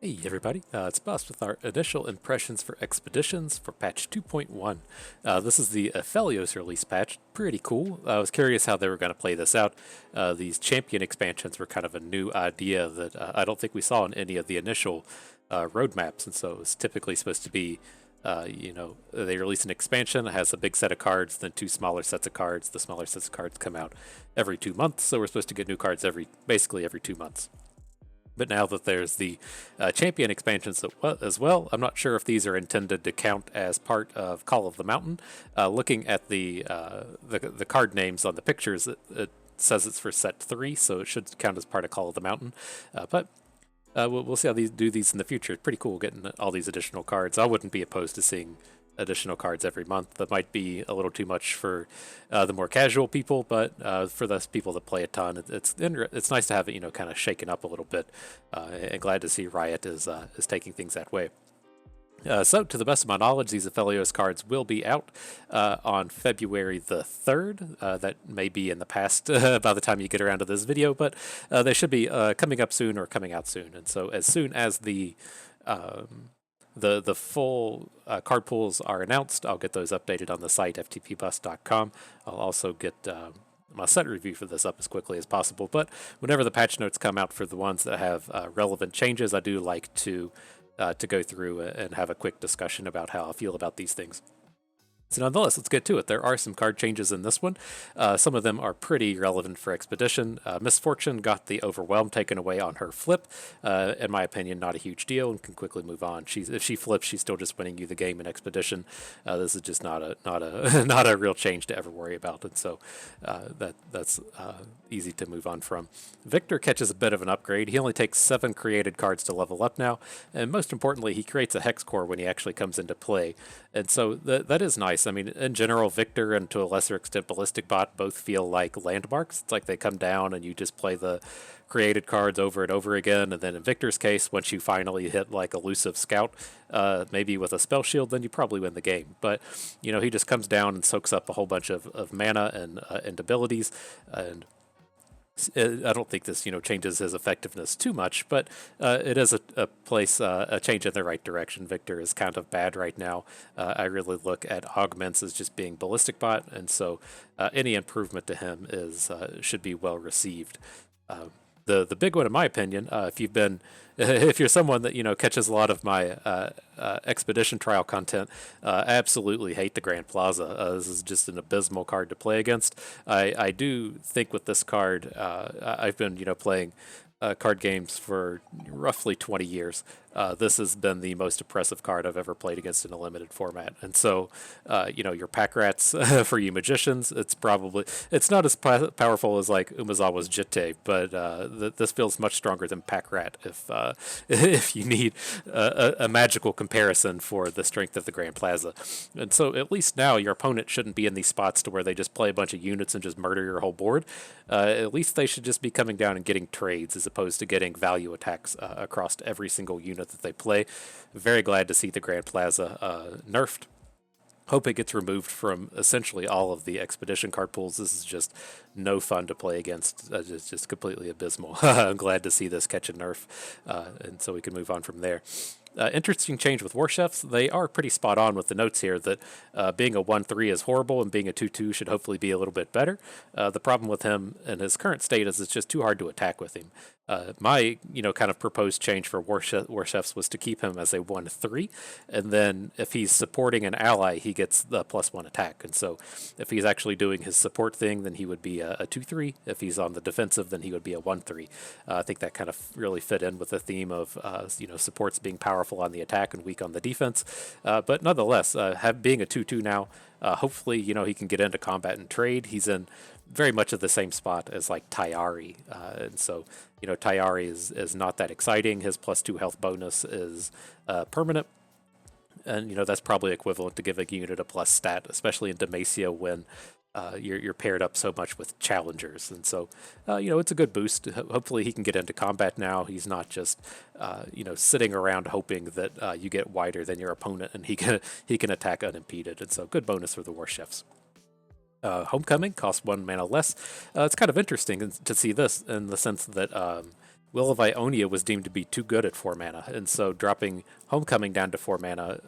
Hey everybody, it's Bus with our initial impressions for Expeditions for patch 2.1. This is the Aphelios release patch. Pretty cool. I was curious how they were going to play this out. These champion expansions were kind of a new idea that I don't think we saw in any of the initial roadmaps, and so it was typically supposed to be, they release an expansion that has a big set of cards, then two smaller sets of cards. The smaller sets of cards come out every 2 months, so we're supposed to get new cards basically every 2 months. But now that there's the champion expansions as well, I'm not sure if these are intended to count as part of Call of the Mountain. Looking at the card names on the pictures, it says it's for set 3, so it should count as part of Call of the Mountain. But we'll see how these do these in the future. It's pretty cool getting all these additional cards. I wouldn't be opposed to seeing additional cards every month. That might be a little too much for the more casual people, but for those people that play a ton, it's nice to have it kind of shaken up a little bit. And glad to see Riot is taking things that way. So, to the best of my knowledge, these Aphelios cards will be out on February the 3rd. That may be in the past by the time you get around to this video, but they should be coming up soon or coming out soon. And so, as soon as the full card pools are announced, I'll get those updated on the site, ftpbus.com. I'll also get my set review for this up as quickly as possible. But whenever the patch notes come out for the ones that have relevant changes, I do like to go through and have a quick discussion about how I feel about these things. So nonetheless, let's get to it. There are some card changes in this one. Some of them are pretty relevant for Expedition. Misfortune got the Overwhelm taken away on her flip. In my opinion, not a huge deal and can quickly move on. If she flips, she's still just winning you the game in Expedition. This is just not a not a real change to ever worry about. And so that's easy to move on from. Victor catches a bit of an upgrade. He only takes 7 created cards to level up now, and most importantly, he creates a Hex Core when he actually comes into play. And so that is nice. I mean, in general, Victor and to a lesser extent Ballistic Bot both feel like landmarks. It's like they come down and you just play the created cards over and over again. And then in Victor's case, once you finally hit like Elusive Scout, maybe with a Spell Shield, then you probably win the game. But, he just comes down and soaks up a whole bunch of mana and abilities. And I don't think this, changes his effectiveness too much, but it is a change in the right direction. Victor is kind of bad right now. I really look at augments as just being Ballistic Bot, and so any improvement to him should be well received. The big one, in my opinion, if you're someone that catches a lot of my expedition trial content, I absolutely hate the Grand Plaza. This is just an abysmal card to play against. I do think with this card, I've been playing card games for roughly 20 years. This has been the most oppressive card I've ever played against in a limited format. And so, your pack rats for you magicians, it's not as powerful as like Umezawa's Jitte, but this feels much stronger than pack rat if you need a magical comparison for the strength of the Grand Plaza. And so at least now your opponent shouldn't be in these spots to where they just play a bunch of units and just murder your whole board. At least they should just be coming down and getting trades as opposed to getting value attacks across every single unit that they play. Very glad to see the Grand Plaza nerfed. Hope it gets removed from essentially all of the Expedition card pools. This is just no fun to play against. It's just completely abysmal. I'm glad to see this catch a nerf, and so we can move on from there. Interesting change with Warchefs. They are pretty spot on with the notes here that being a 1-3 is horrible and being a 2-2 should hopefully be a little bit better. The problem with him in his current state is it's just too hard to attack with him. My kind of proposed change for Warchefs was to keep him as a 1-3, and then if he's supporting an ally, he gets the +1 attack. And so if he's actually doing his support thing, then he would be a 2-3. If he's on the defensive, then he would be a 1-3. I think that kind of really fit in with the theme of supports being powerful on the attack and weak on the defense. But nonetheless, being a 2-2 now, hopefully, he can get into combat and trade. He's in very much of the same spot as like Tayari. And so, Tayari is not that exciting. His +2 health bonus is permanent. And, that's probably equivalent to giving a unit a plus stat, especially in Demacia when you're paired up so much with challengers. And so, it's a good boost. Hopefully he can get into combat now. He's not just, sitting around hoping that you get wider than your opponent and he can attack unimpeded. And so good bonus for the Warchefs. Homecoming costs 1 mana less. It's kind of interesting to see this in the sense that Will of Ionia was deemed to be too good at 4 mana, and so dropping Homecoming down to 4 mana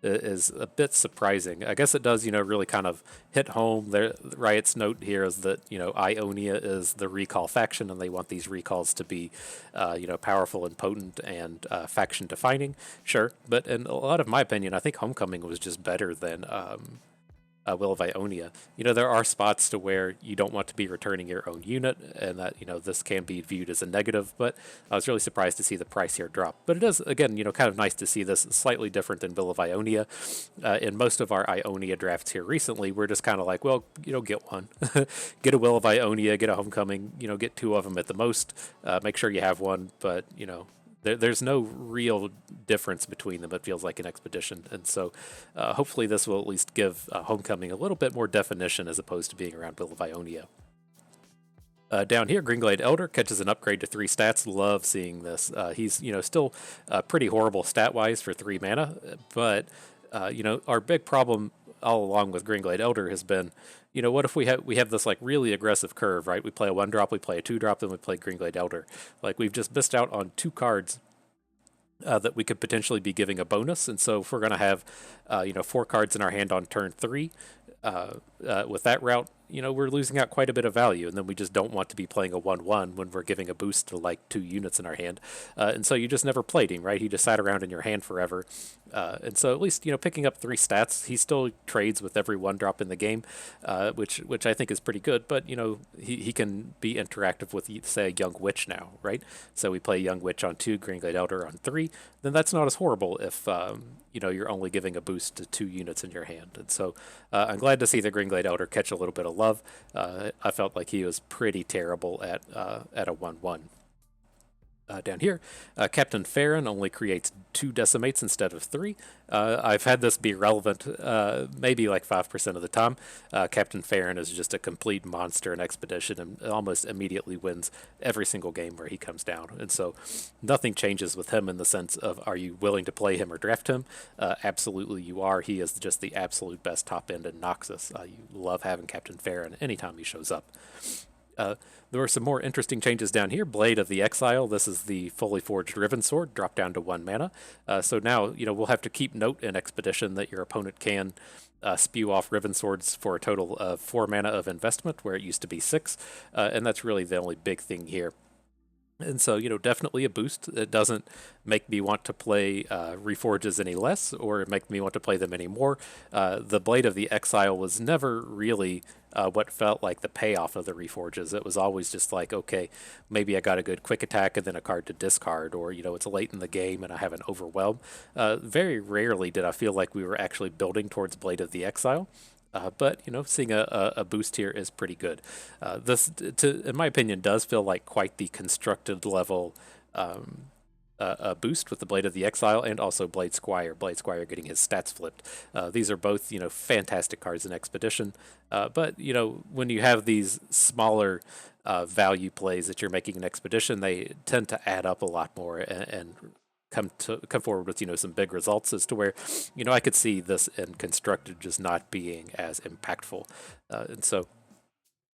is a bit surprising. I guess it does, really kind of hit home. There, Riot's note here is that, Ionia is the recall faction, and they want these recalls to be, powerful and potent and faction defining. Sure, but in a lot of my opinion, I think Homecoming was just better than Will of Ionia. There are spots to where you don't want to be returning your own unit, and that, this can be viewed as a negative, but I was really surprised to see the price here drop. But it is, again, kind of nice to see this slightly different than Will of Ionia. In most of our Ionia drafts here recently, we're just kind of like, well, get one. Get a Will of Ionia, get a Homecoming, get 2 of them at the most. Make sure you have one, but, there's no real difference between them, it feels like, in Expedition. And so hopefully this will at least give Homecoming a little bit more definition as opposed to being around Will of Ionia. Down here, Greenglade Elder catches an upgrade to 3 stats. Love seeing this. He's, still pretty horrible stat-wise for 3 mana, but, our big problem all along with Greenglade Elder has been, what if we have this like really aggressive curve, right? We play a 1-drop, we play a 2-drop, then we play Greenglade Elder. Like, we've just missed out on 2 cards that we could potentially be giving a bonus. And so if we're going to have, 4 cards in our hand on turn 3, with that route, we're losing out quite a bit of value, and then we just don't want to be playing a 1/1 when we're giving a boost to like 2 units in our hand. And so you just never played him, right? He just sat around in your hand forever. And so at least, picking up 3 stats, he still trades with every 1-drop in the game, which I think is pretty good. But, he can be interactive with, say, a Young Witch now, right? So we play Young Witch on 2, Greenglade Elder on 3, then that's not as horrible if, you're only giving a boost to 2 units in your hand. And so I'm glad to see the Greenglade Elder catch a little bit of love. I felt like he was pretty terrible at a 1/1. Down here, Captain Farron only creates 2 decimates instead of 3. I've had this be relevant maybe like 5% of the time. Captain Farron is just a complete monster in Expedition and almost immediately wins every single game where he comes down. And so nothing changes with him in the sense of, are you willing to play him or draft him? Absolutely you are. He is just the absolute best top end in Noxus. You love having Captain Farron anytime he shows up. There were some more interesting changes down here. Blade of the Exile. This is the fully forged Riven Sword, dropped down to 1 mana. So now, we'll have to keep note in Expedition that your opponent can spew off Riven Swords for a total of 4 mana of investment, where it used to be 6. And that's really the only big thing here. And so, definitely a boost. It doesn't make me want to play Reforges any less, or make me want to play them any more. The Blade of the Exile was never really what felt like the payoff of the Reforges. It was always just like, okay, maybe I got a good quick attack and then a card to discard, or, it's late in the game and I have an Overwhelm. Very rarely did I feel like we were actually building towards Blade of the Exile. But, seeing a boost here is pretty good. This, in my opinion, does feel like quite the constructed level boost with the Blade of the Exile and also Blade Squire. Blade Squire getting his stats flipped. These are both, fantastic cards in Expedition. But, when you have these smaller value plays that you're making in Expedition, they tend to add up a lot more and come forward with some big results, as to where I could see this in Constructed just not being as impactful, and so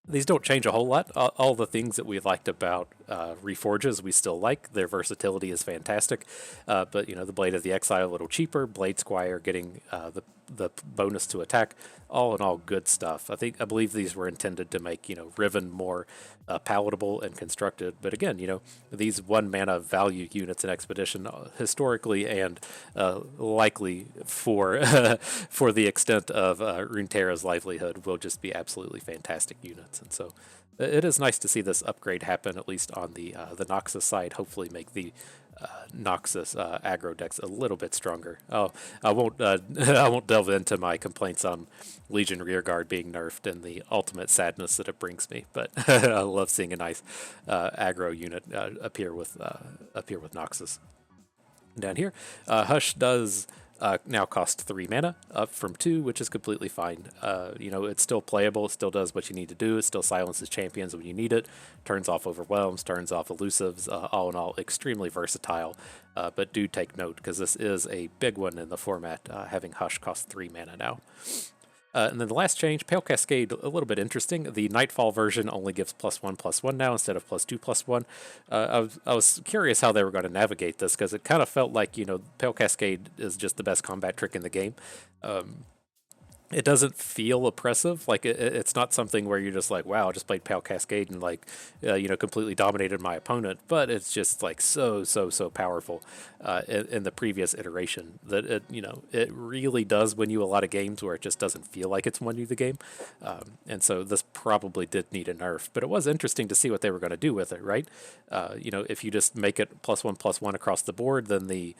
these don't change a whole lot. All the things that we liked about Reforges we still like. Their versatility is fantastic, but the Blade of the Exile a little cheaper, Blade Squire getting the bonus to attack, all in all good stuff. I believe these were intended to make Riven more palatable and constructed, but again, these 1 mana value units in Expedition historically and likely for for the extent of Runeterra's livelihood will just be absolutely fantastic units. And so it is nice to see this upgrade happen, at least on the Noxus side. Hopefully make the Noxus aggro decks a little bit stronger. Oh, I won't I won't delve into my complaints on Legion Rearguard being nerfed and the ultimate sadness that it brings me, but I love seeing a nice aggro unit appear with Noxus. Down here, Hush does now cost 3 mana, up from 2, which is completely fine. It's still playable, it still does what you need to do, it still silences champions when you need it, turns off Overwhelms, turns off Elusives, all in all, extremely versatile. But do take note, because this is a big one in the format, having Hush cost 3 mana now. And then the last change, Pale Cascade, a little bit interesting. The Nightfall version only gives +1/+1 now instead of +2/+1. I was curious how they were going to navigate this because it kind of felt like, Pale Cascade is just the best combat trick in the game. It doesn't feel oppressive. Like it's not something where you're just like, wow, I just played Pale Cascade and like, completely dominated my opponent. But it's just like so powerful in the previous iteration that it really does win you a lot of games where it just doesn't feel like it's won you the game. And so this probably did need a nerf, but it was interesting to see what they were going to do with it, right? If you just make it +1/+1 across the board, then the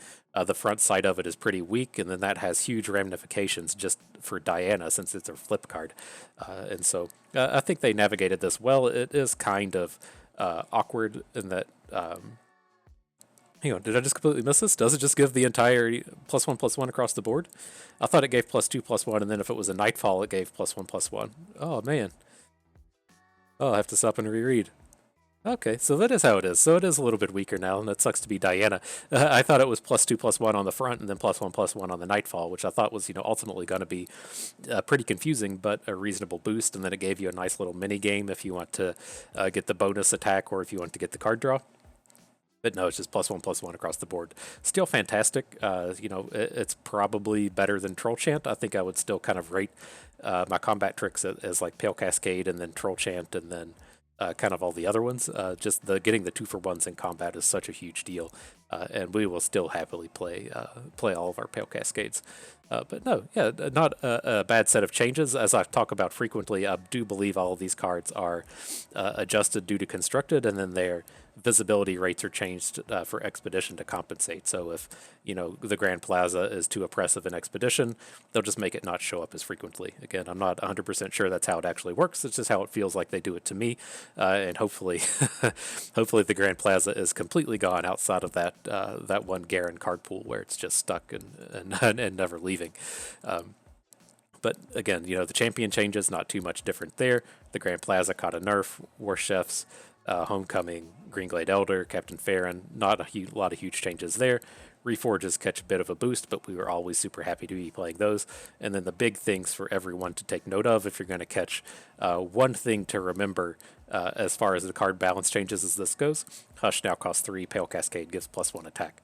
front side of it is pretty weak, and then that has huge ramifications just for Diana since it's her flip card. And so I think they navigated this well. It is kind of awkward in that. Hang on, did I just completely miss this? Does it just give the entire +1/+1 across the board? I thought it gave +2/+1, and then if it was a Nightfall, it gave +1/+1. Oh man. Oh, I have to stop and reread. Okay, so that is how it is. So it is a little bit weaker now, and that sucks to be Diana. I thought it was +2/+1 on the front, and then +1/+1 on the Nightfall, which I thought was, ultimately going to be pretty confusing, but a reasonable boost. And then it gave you a nice little mini game if you want to get the bonus attack or if you want to get the card draw. But no, it's just +1/+1 across the board. Still fantastic. It's probably better than Troll Chant. I think I would still kind of rate my combat tricks as like Pale Cascade and then Troll Chant and then kind of all the other ones. Just getting the 2-for-1s in combat is such a huge deal, and we will still happily play all of our Pale Cascades. But no, yeah, not a bad set of changes. As I talk about frequently, I do believe all of these cards are adjusted due to constructed, and then their visibility rates are changed for Expedition to compensate. So if the Grand Plaza is too oppressive in Expedition, they'll just make it not show up as frequently. Again, I'm not 100% sure that's how it actually works. It's just how it feels like they do it to me, and hopefully, hopefully the Grand Plaza is completely gone outside of that one Garen card pool where it's just stuck and never leaving. But again, the champion changes, not too much different there. The Grand Plaza caught a nerf. War Chefs, Homecoming, Greenglade Elder, Captain Farron, not a lot of huge changes there. Reforges catch a bit of a boost, but we were always super happy to be playing those. And then the big things for everyone to take note of if you're going to catch one thing to remember as far as the card balance changes as this goes. Hush now costs 3, Pale Cascade gives +1 attack.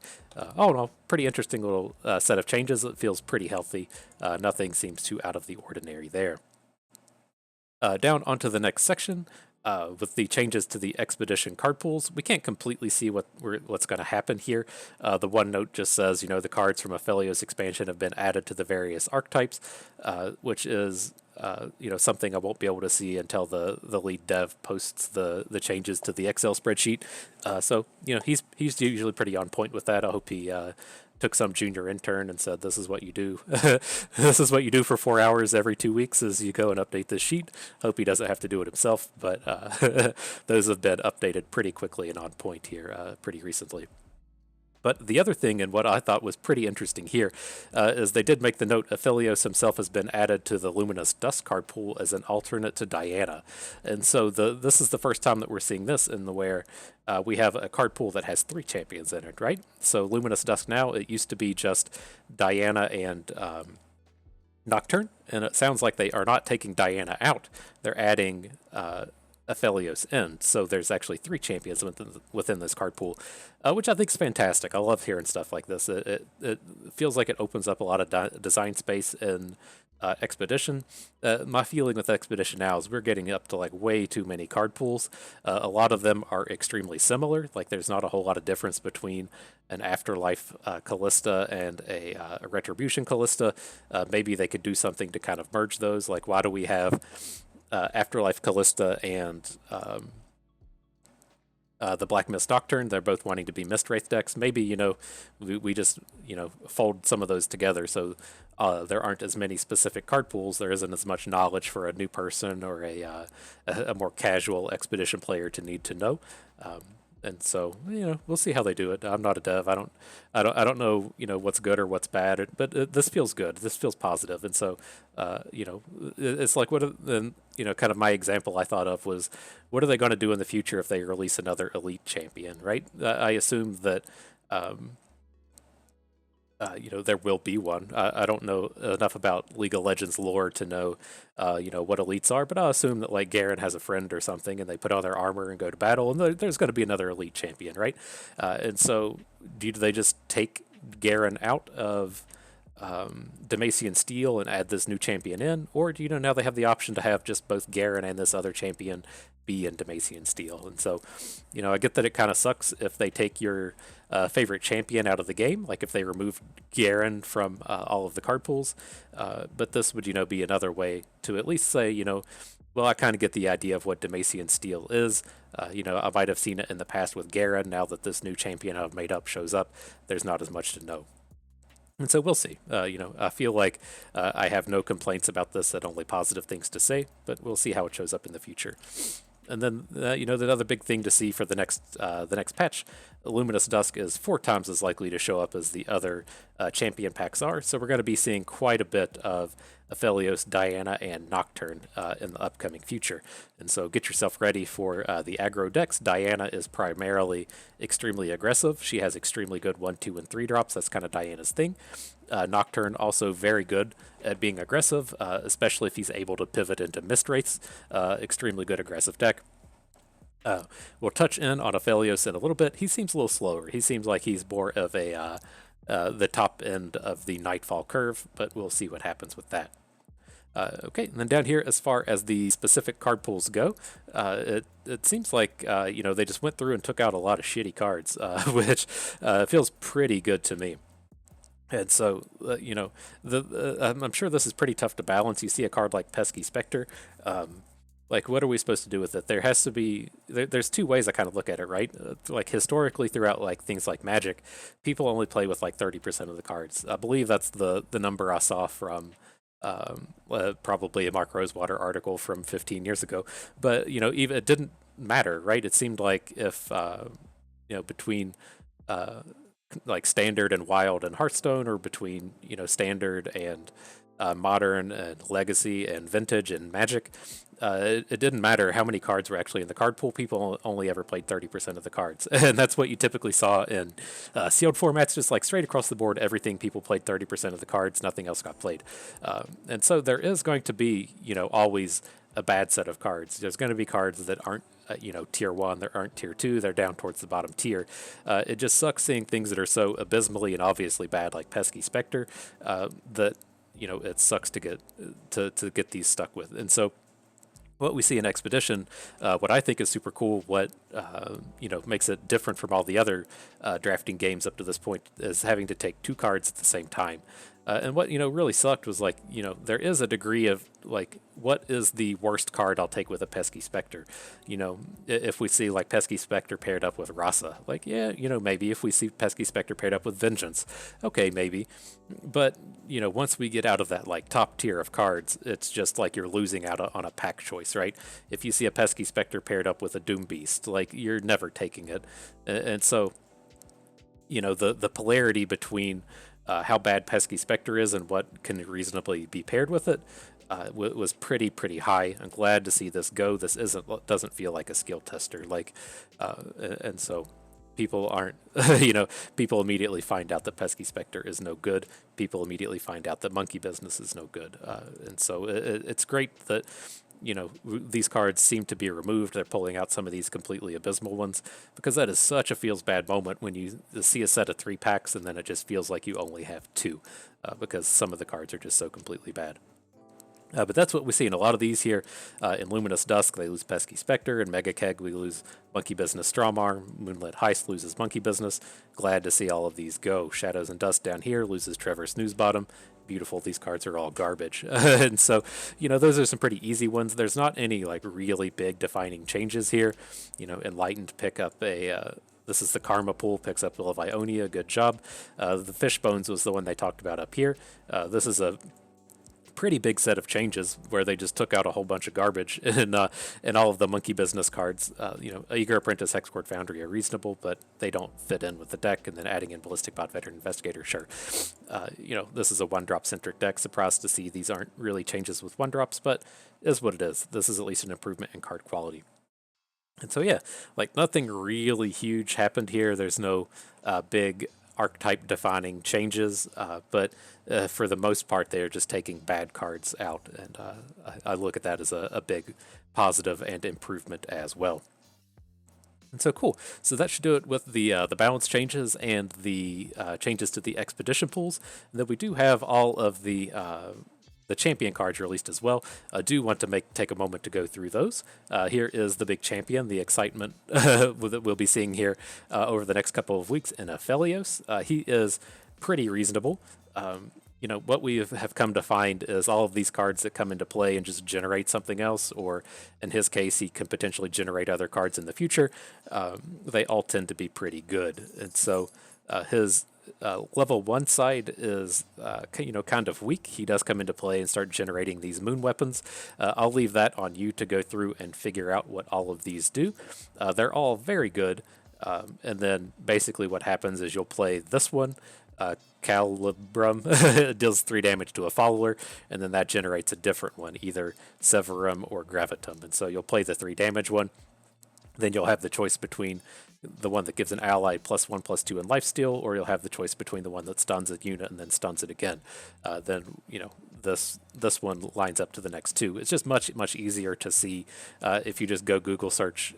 All in all, pretty interesting little set of changes. It feels pretty healthy. Nothing seems too out of the ordinary there. Down onto the next section. With the changes to the Expedition card pools, we can't completely see what's going to happen here. The one note just says, the cards from Aphelios expansion have been added to the various archetypes, which is, something I won't be able to see until the lead dev posts the changes to the Excel spreadsheet. So he's usually pretty on point with that. I hope he took some junior intern and said, this is what you do. This is what you do for 4 hours every 2 weeks is you go and update this sheet. Hope he doesn't have to do it himself, but those have been updated pretty quickly and on point here pretty recently. But the other thing, and what I thought was pretty interesting here, is they did make the note Aphelios himself has been added to the Luminous Dust card pool as an alternate to Diana. And so this is the first time that we're seeing this in the where we have a card pool that has 3 champions in it, right? So Luminous Dust now, it used to be just Diana and Nocturne, and it sounds like they are not taking Diana out. They're adding Aphelios in, so there's actually 3 champions within this card pool, which I think is fantastic. I love hearing stuff like this. It feels like it opens up a lot of design space in Expedition. My feeling with Expedition now is we're getting up to like way too many card pools. A lot of them are extremely similar. Like there's not a whole lot of difference between an Afterlife Callista and a Retribution Callista. Maybe they could do something to kind of merge those. Like why do we have Afterlife Callista and the Black Mist Nocturne? They're both wanting to be Mist Wraith decks. Maybe, we just, fold some of those together so there aren't as many specific card pools. There isn't as much knowledge for a new person or a more casual Expedition player to need to know. And so, we'll see how they do it. I'm not a dev. I don't know, what's good or what's bad. But this feels good. This feels positive. And so, it's like kind of my example I thought of was, what are they going to do in the future if they release another elite champion, right? I assume that there will be one. I don't know enough about League of Legends lore to know, what elites are, but I'll assume that like Garen has a friend or something, and they put on their armor and go to battle, and there's going to be another elite champion, right? And so, do they just take Garen out of Demacian Steel and add this new champion in, or do now they have the option to have just both Garen and this other champion be in Demacian Steel? And so, I get that it kind of sucks if they take your favorite champion out of the game, like if they remove Garen from all of the card pools. But this would, be another way to at least say, well, I kind of get the idea of what Demacian Steel is. I might have seen it in the past with Garen. Now that this new champion I've made up shows up, there's not as much to know. And so we'll see. I feel like I have no complaints about this and only positive things to say, but we'll see how it shows up in the future. And then, the other big thing to see for the next patch, Luminous Dusk is 4 times as likely to show up as the other champion packs are. So we're going to be seeing quite a bit of Aphelios, Diana, and Nocturne in the upcoming future. And so get yourself ready for the aggro decks. Diana is primarily extremely aggressive. She has extremely good 1, 2, and 3 drops. That's kind of Diana's thing. Nocturne also very good at being aggressive, especially if he's able to pivot into Mist Wraiths. Extremely good aggressive deck. We'll touch in on Aphelios in a little bit. He seems a little slower. He seems like he's more of the top end of the Nightfall curve, but we'll see what happens with that. Okay, and then down here, as far as the specific card pools go, it seems like they just went through and took out a lot of shitty cards, which feels pretty good to me. And so, I'm sure this is pretty tough to balance. You see a card like Pesky Spectre. Like, what are we supposed to do with it? There has to be, there's 2 ways I kind of look at it, right? Like, historically, throughout, like, things like Magic, people only play with, like, 30% of the cards. I believe that's the number I saw from probably a Mark Rosewater article from 15 years ago. But, even it didn't matter, right? It seemed like if, between like Standard and Wild and Hearthstone, or between Standard and Modern and Legacy and Vintage and Magic, it didn't matter how many cards were actually in the card pool. People only ever played 30% of the cards, and that's what you typically saw in sealed formats. Just like straight across the board, everything, people played 30% of the cards. Nothing else got played, and so there is going to be always a bad set of cards. There's going to be cards that aren't tier 1, there aren't tier 2, they're down towards the bottom tier. It just sucks seeing things that are so abysmally and obviously bad, like Pesky Spectre, that it sucks to get these stuck with. And so what we see in Expedition, what I think is super cool, what makes it different from all the other drafting games up to this point, is having to take 2 cards at the same time. And what really sucked was, like, there is a degree of, like, what is the worst card I'll take with a Pesky Spectre? If we see like Pesky Spectre paired up with Rasa, like, yeah, maybe. If we see Pesky Spectre paired up with Vengeance, okay, maybe. But once we get out of that like top tier of cards, it's just like you're losing out on a pack choice, right? If you see a Pesky Spectre paired up with a Doom Beast, like, you're never taking it. And so the polarity between how bad Pesky Spectre is and what can reasonably be paired with it was pretty high. I'm glad to see this go. This doesn't feel like a skill tester, like, and so people aren't, people immediately find out that Pesky Spectre is no good. People immediately find out that Monkey Business is no good, and so it's great that these cards seem to be removed. They're pulling out some of these completely abysmal ones, because that is such a feels bad moment when you see a set of 3 packs and then it just feels like you only have 2, because some of the cards are just so completely bad. But that's what we see in a lot of these here. In Luminous Dusk, they lose Pesky Spectre. In Mega Keg, we lose Monkey Business Strawmarm. Moonlit Heist loses Monkey Business. Glad to see all of these go. Shadows and Dust down here loses Trevor Snoozebottom. Beautiful. These cards are all garbage. And so, those are some pretty easy ones. There's not any like really big defining changes here. Enlightened pick up this is the Karma pool, picks up the of Ionia. Good job. The Fishbones was the one they talked about up here. This is a pretty big set of changes where they just took out a whole bunch of garbage, and all of the Monkey Business cards. Eager Apprentice, Hexcord Foundry are reasonable, but they don't fit in with the deck. And then adding in Ballistic Bot, Veteran Investigator, sure. This is a 1-drop centric deck. Surprised to see these aren't really changes with 1-drops, but is what it is. This is at least an improvement in card quality. And so, yeah, like, nothing really huge happened here. There's no big archetype defining changes, but for the most part, they are just taking bad cards out, and I look at that as a big positive and improvement as well. And so cool. So that should do it with the balance changes and the changes to the expedition pools. And then we do have all of the champion cards released as well. I do want to take a moment to go through those. Here is the big champion, the excitement that we'll be seeing here over the next couple of weeks in Aphelios. He is pretty reasonable. What we have come to find is all of these cards that come into play and just generate something else, or in his case, he can potentially generate other cards in the future. They all tend to be pretty good. And so his level 1 side is kind of weak. He does come into play and start generating these moon weapons. I'll leave that on you to go through and figure out what all of these do. They're all very good. And then basically what happens is you'll play this one, Calibrum. Deals 3 damage to a follower, and then that generates a different one, either Severum or Gravitum. And so you'll play the 3 damage one. Then you'll have the choice between the one that gives an ally +1/+2 in lifesteal, or you'll have the choice between the one that stuns a unit and then stuns it again. Then this one lines up to the next 2. It's just much easier to see if you just go Google search.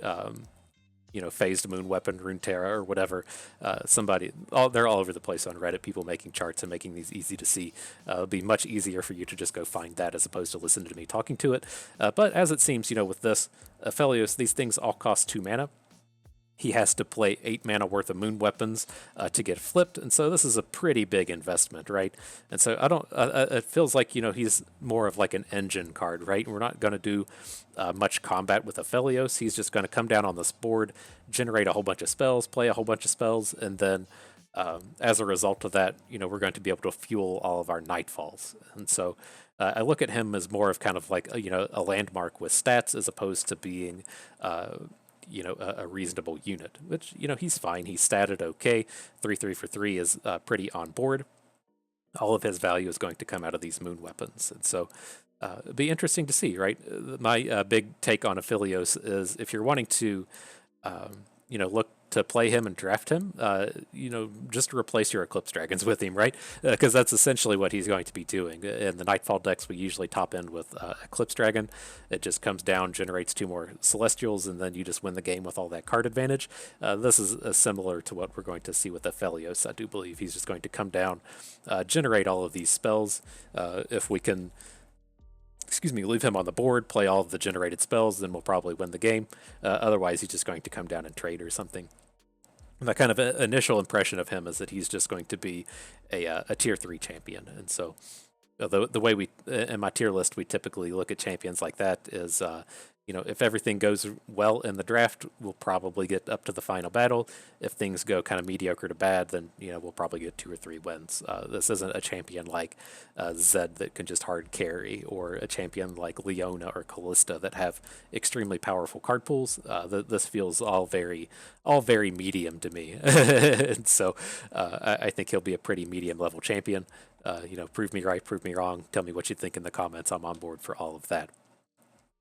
Phased moon weapon, Runeterra, or whatever. They're all over the place on Reddit. People making charts and making these easy to see. It'll be much easier for you to just go find that as opposed to listen to me talking to it. But as it seems, with this Aphelios, these things all cost 2 mana. He has to play 8 mana worth of moon weapons to get flipped, and so this is a pretty big investment, right? And so it feels like he's more of like an engine card, right? We're not going to do much combat with Aphelios. He's just going to come down on this board, generate a whole bunch of spells, play a whole bunch of spells, and then as a result of that, we're going to be able to fuel all of our nightfalls. And so I look at him as more of kind of like a landmark with stats as opposed to being a reasonable unit, which, he's fine. He's statted okay. 3/3 for 3 is pretty on board. All of his value is going to come out of these moon weapons. And so it'd be interesting to see, right? My big take on Aphelios is if you're wanting to, look to play him and draft him, just replace your Eclipse Dragons with him, right? Because that's essentially what he's going to be doing. In the Nightfall decks, we usually top end with Eclipse Dragon. It just comes down, generates 2 more Celestials, and then you just win the game with all that card advantage. This is similar to what we're going to see with Aphelios. I do believe he's just going to come down, generate all of these spells. If we can leave him on the board, play all of the generated spells, then we'll probably win the game. Otherwise, he's just going to come down and trade or something. My kind of initial impression of him is that he's just going to be a tier 3 champion. And so the way we, in my tier list, we typically look at champions like that is, if everything goes well in the draft, we'll probably get up to the final battle. If things go kind of mediocre to bad, then, we'll probably get 2 or 3 wins. This isn't a champion like Zed that can just hard carry, or a champion like Leona or Callista that have extremely powerful card pools. This feels all very medium to me. And so I think he'll be a pretty medium level champion. Prove me right, prove me wrong. Tell me what you think in the comments. I'm on board for all of that.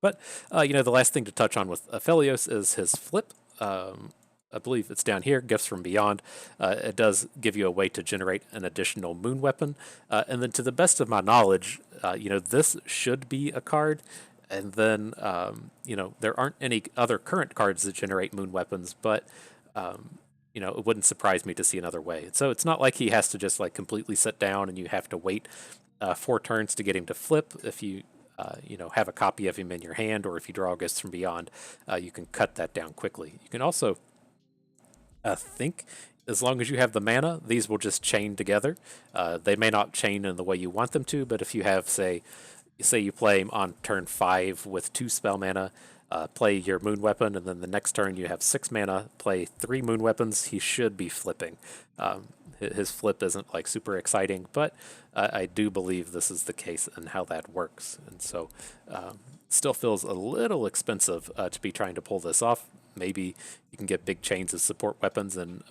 But, the last thing to touch on with Aphelios is his flip. I believe it's down here, Gifts from Beyond. It does give you a way to generate an additional moon weapon. And then to the best of my knowledge, this should be a card. And then, there aren't any other current cards that generate moon weapons, but, it wouldn't surprise me to see another way. So it's not like he has to just completely sit down and you have to wait 4 turns to get him to flip. If you have a copy of him in your hand, or if you draw Gifts from Beyond, you can cut that down quickly. You can also think, as long as you have the mana, these will just chain together. They may not chain in the way you want them to, but if you have, say you play him on turn 5 with 2 spell mana, play your moon weapon, and then the next turn you have 6 mana, play 3 moon weapons, he should be flipping. His flip isn't super exciting, but I do believe this is the case and how that works. And so still feels a little expensive to be trying to pull this off. Maybe you can get big chains of support weapons and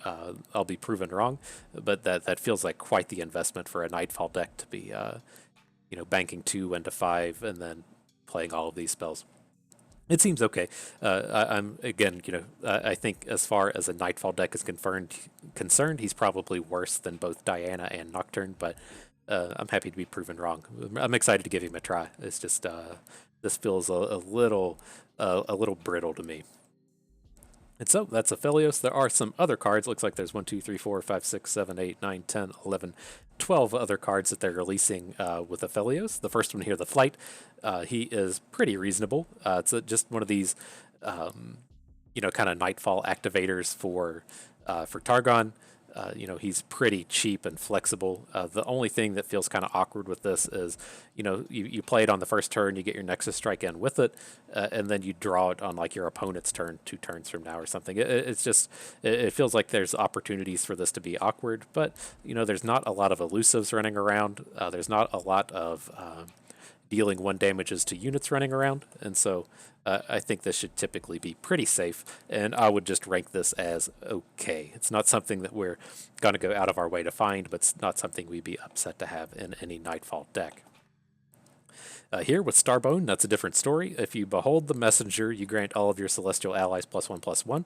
I'll be proven wrong, but that feels like quite the investment for a Nightfall deck to be banking 2 into 5 and then playing all of these spells. It seems okay. I'm again, I think as far as a Nightfall deck is concerned, he's probably worse than both Diana and Nocturne. But I'm happy to be proven wrong. I'm excited to give him a try. It's just this feels a little brittle to me. And so that's Aphelios. There are some other cards. Looks like there's 1, 2, 3, 4, 5, 6, 7, 8, 9, 10, 11, 12 other cards that they're releasing with Aphelios. The first one here, the Flight, he is pretty reasonable. It's just one of these, kind of Nightfall activators for Targon. He's pretty cheap and flexible. The only thing that feels kind of awkward with this is, you play it on the first turn, you get your Nexus Strike in with it, and then you draw it on like your opponent's turn 2 turns from now or something. It feels like there's opportunities for this to be awkward, but there's not a lot of elusives running around. There's not a lot of dealing 1 damages to units running around, and so I think this should typically be pretty safe, and I would just rank this as okay. It's not something that we're going to go out of our way to find, but it's not something we'd be upset to have in any Nightfall deck. Here with Starbone, that's a different story. If you behold the messenger, you grant all of your celestial allies +1/+1.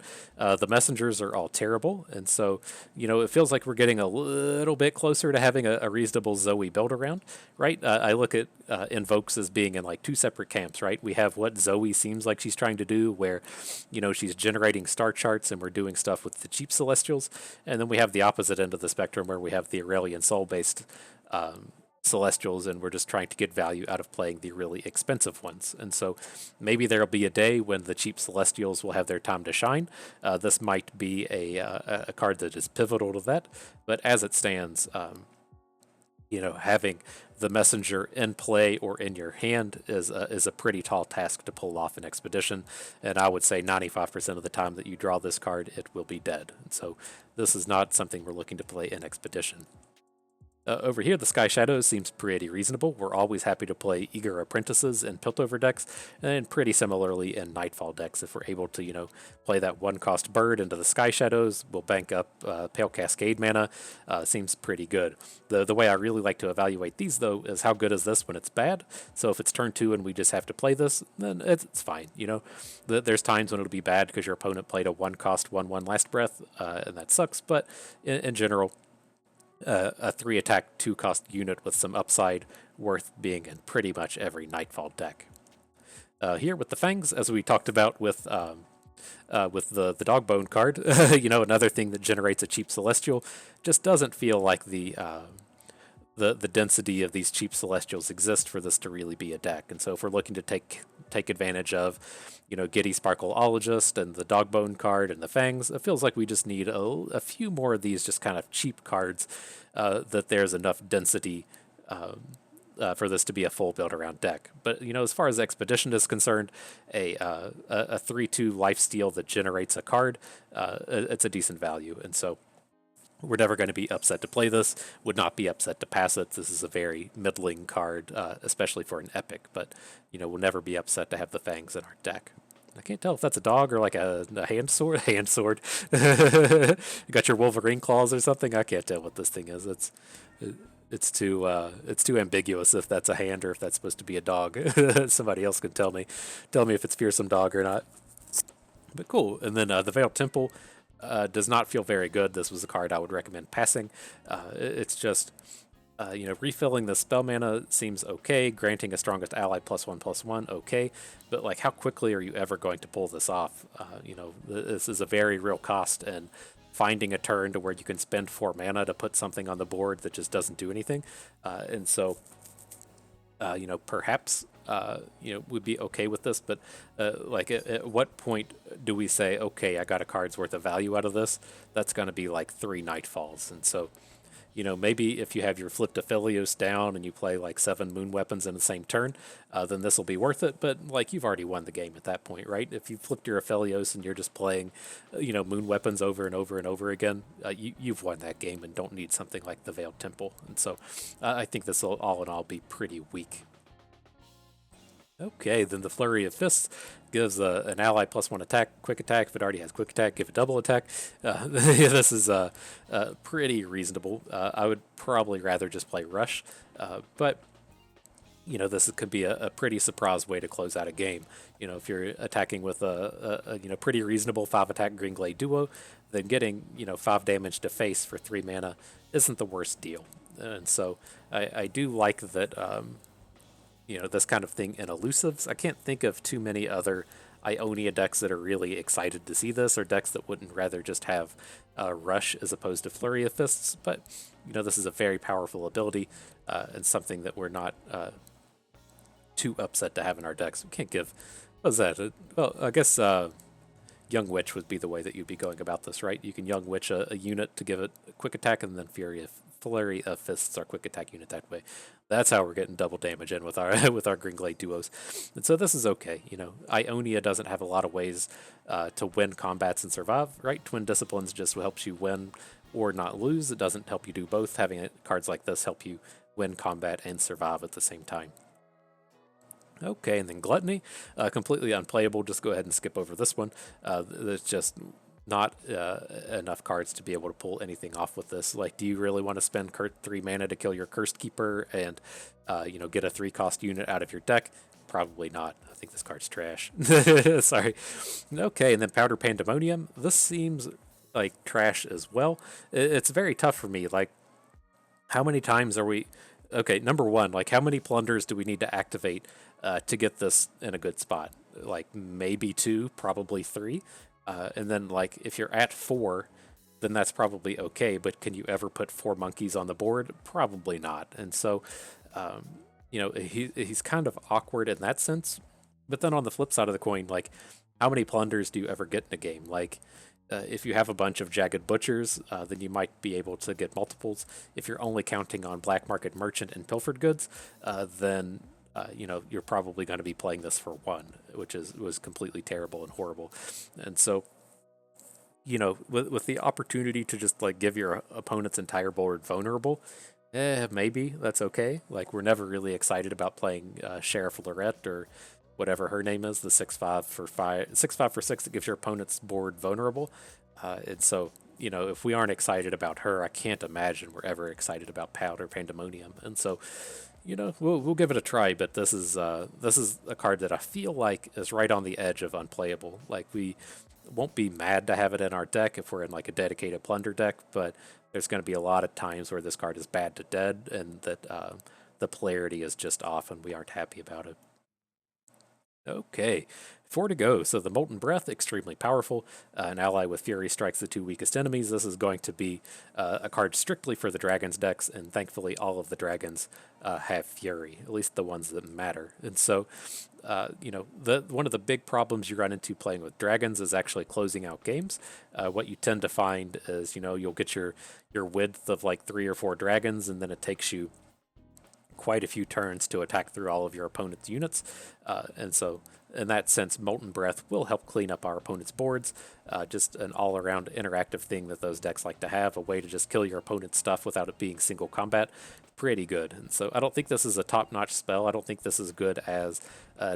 The messengers are all terrible, and so it feels like we're getting a little bit closer to having a reasonable Zoe build around, right? I look at invokes as being in like 2 separate camps, right? We have what Zoe seems like she's trying to do, where she's generating star charts and we're doing stuff with the cheap celestials, and then we have the opposite end of the spectrum where we have the Aurelian soul based celestials, and we're just trying to get value out of playing the really expensive ones. And so maybe there'll be a day when the cheap celestials will have their time to shine. This might be a card that is pivotal to that, but as it stands, having the messenger in play or in your hand is a pretty tall task to pull off an expedition, and I would say 95% of the time that you draw this card, it will be dead. And so this is not something we're looking to play in expedition. Over here, the Sky Shadows seems pretty reasonable. We're always happy to play Eager Apprentices in Piltover decks, and pretty similarly in Nightfall decks. If we're able to, play that 1-cost bird into the Sky Shadows, we'll bank up Pale Cascade mana. Seems pretty good. The way I really like to evaluate these, though, is how good is this when it's bad? So if it's turn 2 and we just have to play this, then it's fine. There's times when it'll be bad because your opponent played a 1-cost 1/1 Last Breath, and that sucks, but in general, a 3-attack 2-cost unit with some upside worth being in pretty much every Nightfall deck. Here with the Fangs, as we talked about with the Dogbone card, another thing that generates a cheap Celestial, just doesn't feel like the density of these cheap Celestials exist for this to really be a deck. And so if we're looking to take advantage of, Giddy Sparkleologist and the Dogbone card and the Fangs, it feels like we just need a few more of these just kind of cheap cards that there's enough density for this to be a full build around deck. But as far as Expedition is concerned, a 3/2 lifesteal that generates a card, it's a decent value, and so we're never going to be upset to play this. Would not be upset to pass it. This is a very middling card, especially for an epic. But we'll never be upset to have the Fangs in our deck. I can't tell if that's a dog or like a hand sword. Hand sword. You got your Wolverine claws or something. I can't tell what this thing is. It's too ambiguous if that's a hand or if that's supposed to be a dog. Somebody else can tell me if it's fearsome dog or not. But cool. And then the Veiled Temple. Does not feel very good. This was a card I would recommend passing. It's just, refilling the spell mana seems okay. Granting a strongest ally +1/+1, okay. But like, how quickly are you ever going to pull this off? This is a very real cost, and finding a turn to where you can spend 4 mana to put something on the board that just doesn't do anything. And so, perhaps would be okay with this, but at what point do we say, okay, I got a card's worth of value out of this? That's going to be like 3 Nightfalls. And so, maybe if you have your flipped Aphelios down and you play like 7 Moon Weapons in the same turn, then this will be worth it. But like, you've already won the game at that point, right? If you flipped your Aphelios and you're just playing, Moon Weapons over and over and over again, you've won that game and don't need something like the Veiled Temple. And so I think this will all in all be pretty weak. Okay, then the Flurry of Fists gives an ally +1 attack, quick attack. If it already has quick attack, give it double attack. This is pretty reasonable. I would probably rather just play Rush, but this could be a pretty surprise way to close out a game. If you're attacking with a pretty reasonable 5 attack Green Glade duo, then getting 5 damage to face for 3 mana isn't the worst deal. And so I do like that. This kind of thing in elusives. I can't think of too many other Ionia decks that are really excited to see this, or decks that wouldn't rather just have Rush as opposed to Flurry of Fists. But this is a very powerful ability, and something that we're not too upset to have in our decks. We can't give. What was that? Well, I guess Young Witch would be the way that you'd be going about this, right? You can Young Witch a unit to give it a quick attack, and then Flurry of Fists our quick attack unit that way. That's how we're getting double damage in with our with our Green Glade duos. And so this is okay. Ionia doesn't have a lot of ways to win combats and survive, right? Twin Disciplines just helps you win or not lose. It doesn't help you do both. Having cards like this help you win combat and survive at the same time. Okay, and then Gluttony, completely unplayable. Just go ahead and skip over this one. There's just not enough cards to be able to pull anything off with this. Like, do you really want to spend 3 mana to kill your Cursed Keeper and, get a 3-cost unit out of your deck? Probably not. I think this card's trash. Sorry. Okay, and then Powder Pandemonium. This seems like trash as well. It's very tough for me. Like, how many times are we... Okay, number one, like, how many plunders do we need to activate to get this in a good spot? Like, maybe 2, probably 3. And then, like, if you're at 4, then that's probably okay. But can you ever put 4 monkeys on the board? Probably not. And so, he's kind of awkward in that sense. But then on the flip side of the coin, like, how many plunders do you ever get in a game? Like, if you have a bunch of Jagged Butchers, then you might be able to get multiples. If you're only counting on Black Market Merchant and Pilfered Goods, then you're probably going to be playing this for 1, which was completely terrible and horrible. And so, with the opportunity to just like give your opponent's entire board vulnerable, maybe that's okay. Like, we're never really excited about playing Sheriff Lorette or whatever her name is, the 6/5 for 6 that gives your opponent's board vulnerable. And so, if we aren't excited about her, I can't imagine we're ever excited about Powder Pandemonium. And so, we'll give it a try. But this is a card that I feel like is right on the edge of unplayable. Like, we won't be mad to have it in our deck if we're in like a dedicated plunder deck, but there's going to be a lot of times where this card is bad to dead, and that the polarity is just off, and we aren't happy about it. Okay, 4 to go. So the Molten Breath, extremely powerful. An ally with Fury strikes the 2 weakest enemies. This is going to be a card strictly for the Dragons decks, and thankfully all of the Dragons have Fury, at least the ones that matter. And so, one of the big problems you run into playing with Dragons is actually closing out games. What you tend to find is, you'll get your width of like 3 or 4 Dragons, and then it takes you quite a few turns to attack through all of your opponent's units. And so, in that sense, Molten Breath will help clean up our opponent's boards. Just an all-around interactive thing that those decks like to have, a way to just kill your opponent's stuff without it being single combat. Pretty good. And so I don't think this is a top-notch spell. I don't think this is good as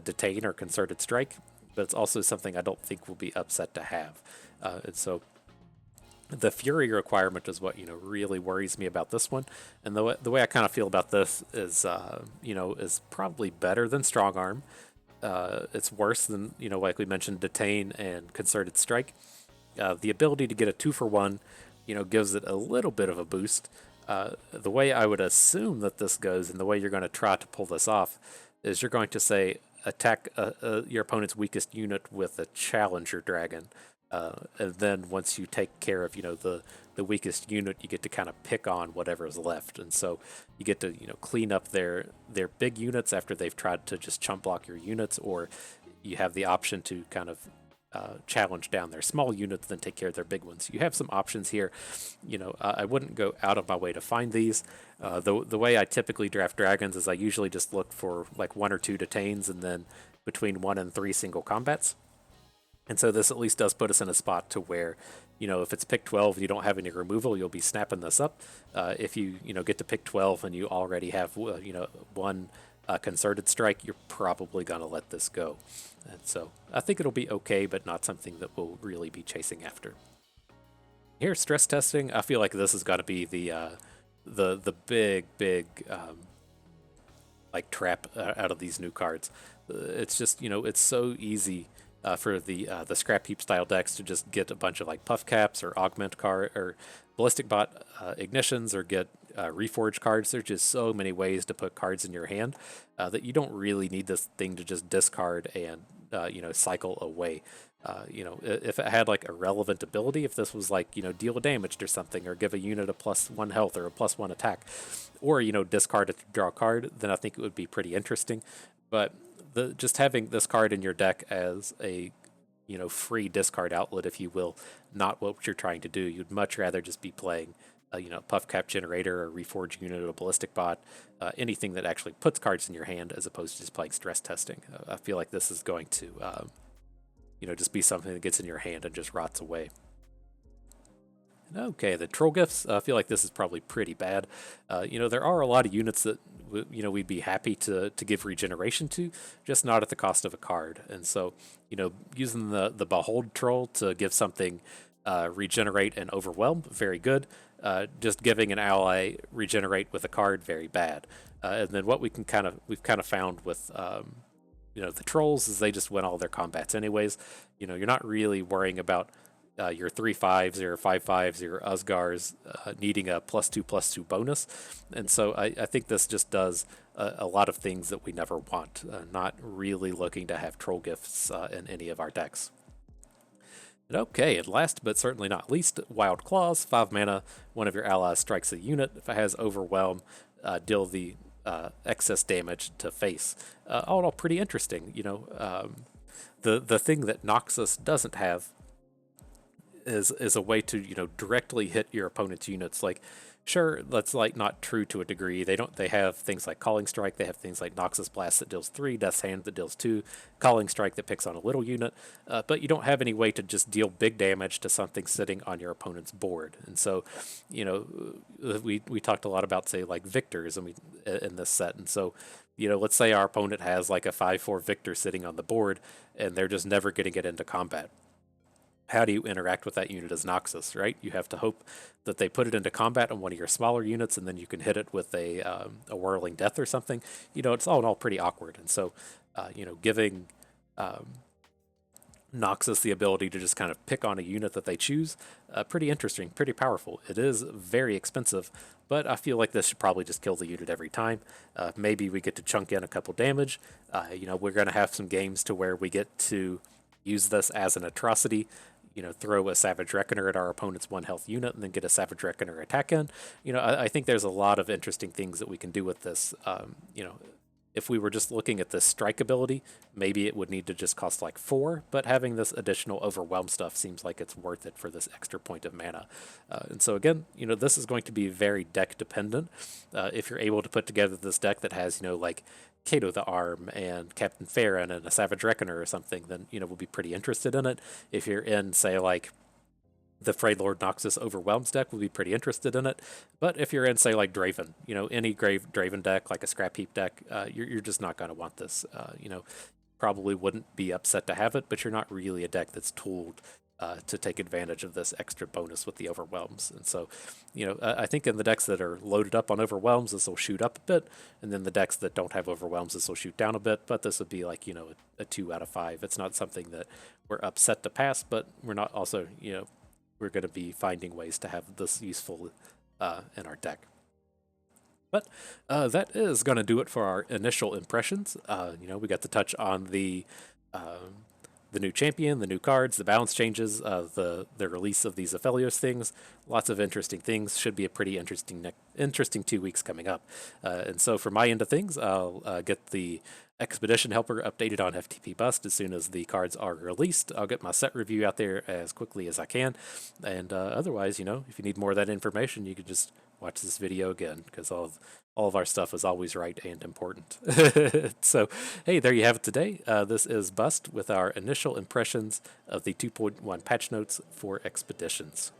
Detain or Concerted Strike, but it's also something I don't think we'll be upset to have. And so the Fury requirement is what really worries me about this one, and the way I kind of feel about this is is probably better than Strong Arm. It's worse than like we mentioned, Detain and Concerted Strike. The ability to get a 2-for-1 gives it a little bit of a boost. The way I would assume that this goes, and the way you're going to try to pull this off, is you're going to say attack your opponent's weakest unit with a Challenger Dragon. And then once you take care of the weakest unit, you get to kind of pick on whatever is left, and so you get to clean up their big units after they've tried to just chump block your units, or you have the option to kind of challenge down their small units, then take care of their big ones. You have some options here. I wouldn't go out of my way to find these. The way I typically draft Dragons is I usually just look for like 1 or 2 Detains, and then between 1 and 3 single combats. And so this at least does put us in a spot to where, if it's pick 12 and you don't have any removal, you'll be snapping this up. If you, get to pick 12 and you already have, 1 Concerted Strike, you're probably going to let this go. And so I think it'll be okay, but not something that we'll really be chasing after. Here, Stress Testing, I feel like this has got to be the big like trap out of these new cards. It's just, it's so easy for the scrap heap style decks to just get a bunch of like puff caps or augment card or ballistic bot ignitions or get reforge cards. There's just so many ways to put cards in your hand that you don't really need this thing to just discard and cycle away. If it had like a relevant ability, if this was like, deal damage or something, or give a unit a +1 health or a +1 attack, or, discard it to draw a card, then I think it would be pretty interesting. But just having this card in your deck as a, free discard outlet, if you will, not what you're trying to do. You'd much rather just be playing puff cap generator or reforge unit or ballistic bot, anything that actually puts cards in your hand as opposed to just playing stress testing. I feel like this is going to just be something that gets in your hand and just rots away. Okay, the troll gifts. I feel like this is probably pretty bad. There are a lot of units that we'd be happy to give regeneration to, just not at the cost of a card. And so, using the behold troll to give something regenerate and overwhelm, very good. Just giving an ally regenerate with a card, very bad. And then what we've kind of found with the trolls is they just win all their combats anyways. You're not really worrying about your 3/5s, your 5/5s, your Usgars needing a +2/+2 bonus. And so I think this just does a lot of things that we never want. Not really looking to have troll gifts in any of our decks. Okay, and last but certainly not least, Wild Claws, 5 mana. One of your allies strikes a unit. If it has Overwhelm, deal the excess damage to face. All in all, pretty interesting. The thing that Noxus doesn't have is a way to directly hit your opponent's units. Like, sure, that's like not true to a degree. They have things like Calling Strike. They have things like Noxus Blast that deals 3, Death's Hand that deals 2, Calling Strike that picks on a little unit. But you don't have any way to just deal big damage to something sitting on your opponent's board. And so, we talked a lot about, say, like Victors in this set. And so, let's say our opponent has like a 5/4 Victor sitting on the board, and they're just never going to get into combat. How do you interact with that unit as Noxus, right? You have to hope that they put it into combat on one of your smaller units, and then you can hit it with a Whirling Death or something. It's all in all pretty awkward. And so, giving Noxus the ability to just kind of pick on a unit that they choose, pretty interesting, pretty powerful. It is very expensive, but I feel like this should probably just kill the unit every time. Maybe we get to chunk in a couple damage. We're going to have some games to where we get to use this as an atrocity. Throw a Savage Reckoner at our opponent's 1 health unit and then get a Savage Reckoner attack in. I think there's a lot of interesting things that we can do with this. If we were just looking at this strike ability, maybe it would need to just cost like 4, but having this additional Overwhelm stuff seems like it's worth it for this extra point of mana. And so again, this is going to be very deck dependent. If you're able to put together this deck that has, like Kato the Arm and Captain Farron and a Savage Reckoner or something, then, we'll be pretty interested in it. If you're in, say, like the Frey Lord Noxus Overwhelms deck, will be pretty interested in it. But if you're in, say, like Draven, any Draven deck, like a Scrap Heap deck, you're just not going to want this. Probably wouldn't be upset to have it, but you're not really a deck that's tooled to take advantage of this extra bonus with the Overwhelms. And so, I think in the decks that are loaded up on Overwhelms, this will shoot up a bit, and then the decks that don't have Overwhelms, this will shoot down a bit, but this would be like, a 2 out of 5. It's not something that we're upset to pass, but we're not also, we're going to be finding ways to have this useful in our deck. But that is going to do it for our initial impressions. We got to touch on the new champion, the new cards, the balance changes, the release of these Aphelios things. Lots of interesting things. Should be a pretty interesting 2 weeks coming up. And so for my end of things, I'll get the Expedition Helper updated on FTP Bust as soon as the cards are released. I'll get my set review out there as quickly as I can. And otherwise, if you need more of that information, you could just watch this video again, because all of our stuff is always right and important. So, hey, there you have it today. This is Bust with our initial impressions of the 2.1 patch notes for Expeditions.